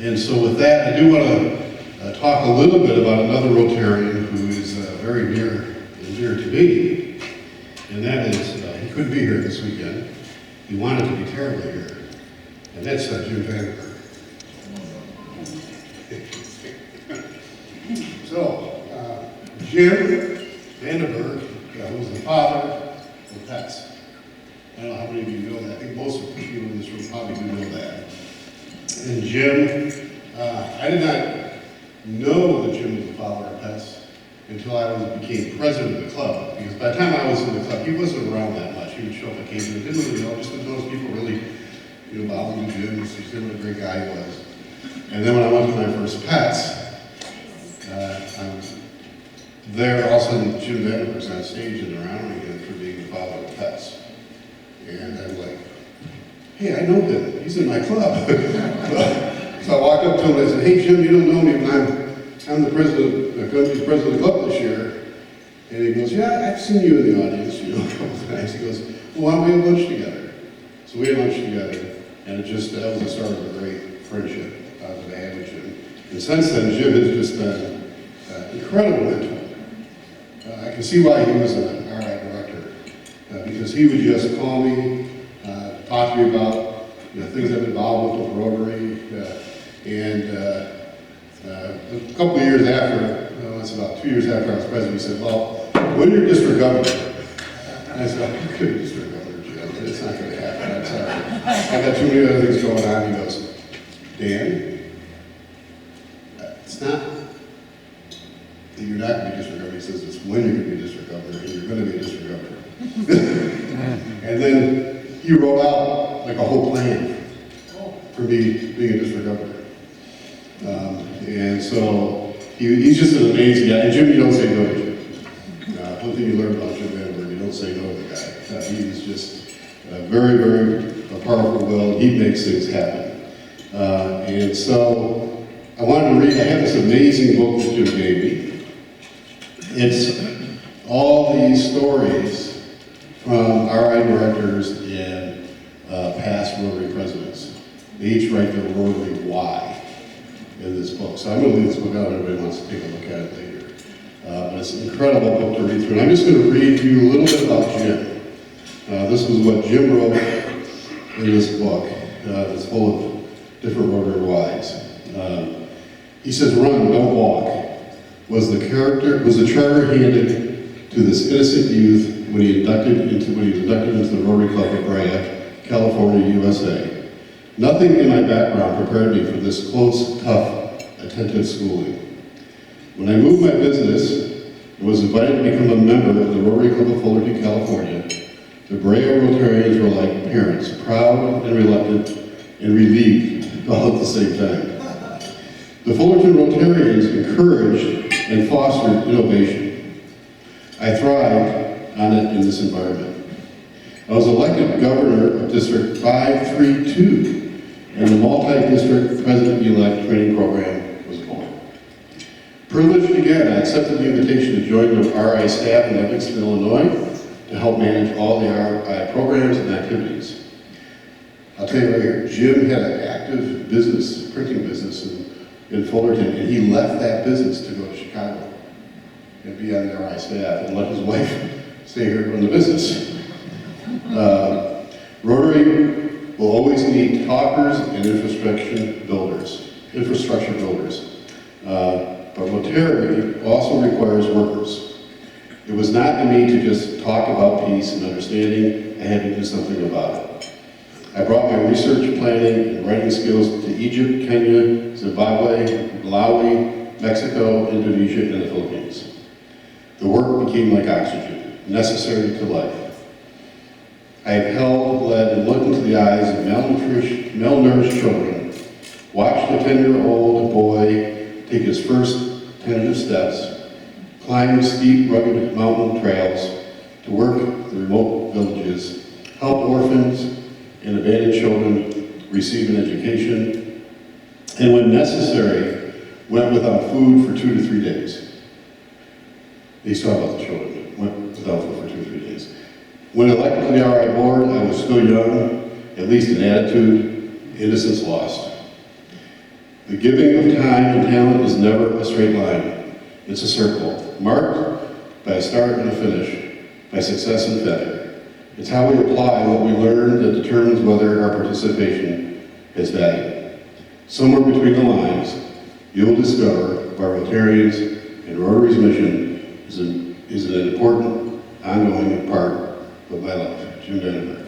And so with that, I do want to talk a little bit about another Rotarian who is very near and dear to me, and that is, he couldn't be here this weekend. He wanted to be terribly here, and that's Jim Vanderburg. So, Jim Vanderburg was the father of pets. I don't know how many of you know that. I think most of the people in this room probably do know that. And Jim, I did not know that Jim was the father of pets until I became president of the club. Because by the time I was in the club, he wasn't around that much. He would show up occasionally. Didn't really know, just didn't know those people really, bowing to Jim, just what a great guy he was. And then when I went to my first pets, there, all of a sudden, Jim Vanderburg's on stage and they're honoring him for being the father of pets. And I'm like, hey, I know him. He's in my club. So I walked up to him and I said, hey, Jim, you don't know me, but I'm the president of the club this year. And he goes, yeah, I've seen you in the audience, a couple of times. He goes, well, why don't we have lunch together? So we had lunch together, and that was the start of a great friendship that I had with Jim. And since then, Jim has just been incredible mentor. I can see why he was an RI director, because he would just call me, talk to me about things I've been involved with Rotary, and a couple of years after, it's about 2 years after I was president, he said, well, when you're district governor, and I said, I couldn't be district governor, Jim, it's not going to happen, I'm sorry. I've got too many other things going on. He goes, Dan, it's not that you're not going to be district governor. He says it's when you're going to be district governor, and you're going to be a district governor. And then he wrote out like a whole plan for me being a district governor. And so he's just an amazing guy. And Jim, you don't say no to Jim. One thing you learn about Jim Vanderburg, you don't say no to the guy. He is just very, very powerful will. He makes things happen. And so I wanted to read, I have this amazing book that Jim gave me. It's all these stories from RI directors and past Rotary presidents. They each write their Rotary why in this book. So I'm going to leave this book out if everybody wants to take a look at it later. But it's an incredible book to read through. And I'm just going to read to you a little bit about Jim. This was what Jim wrote in this book. It's full of different Rotary whys. He says, run, don't walk, was the charter handed to this innocent youth when he was inducted into the Rotary Club of Brea, California, USA. Nothing in my background prepared me for this close, tough, attentive schooling. When I moved my business and was invited to become a member of the Rotary Club of Fullerton, California, the Brea Rotarians were like parents, proud and reluctant and relieved all at the same time. The Fullerton Rotarians encouraged and fostered innovation. I thrived on it in this environment. I was elected governor of District 532, and the multi-district president-elect training program was born. Privileged again, I accepted the invitation to join the RI staff in Evanston, Illinois, to help manage all the RI programs and activities. I'll tell you right here, Jim had an active business, printing business in Fullerton, and he left that business to go to Chicago and be on the RI staff and let his wife stay here and run the business. Rotary will always need talkers and infrastructure builders. But Rotary also requires workers. It was not in me to just talk about peace and understanding. I had to do something about it. I brought my research, planning, and writing skills to Egypt, Kenya, Zimbabwe, Malawi, Mexico, Indonesia, and the Philippines. The work became like oxygen, necessary to life. I have held, led, and looked into the eyes of malnourished children, watched a 10-year-old boy take his first tentative steps, climb steep, rugged mountain trails to work the remote villages, help orphans and abandoned children receive an education, and when necessary, went without food for 2 to 3 days. They saw about the children, went without food for 2 to 3 days. When elected to the RI board, I was still young, at least in attitude, innocence lost. The giving of time and talent is never a straight line. It's a circle, marked by a start and a finish, by success and failure. It's how we apply what we learn that determines whether our participation has value. Somewhere between the lines, you'll discover why Rotarians and Rotary's mission is an important, ongoing part of my life. Jim Vanderburg.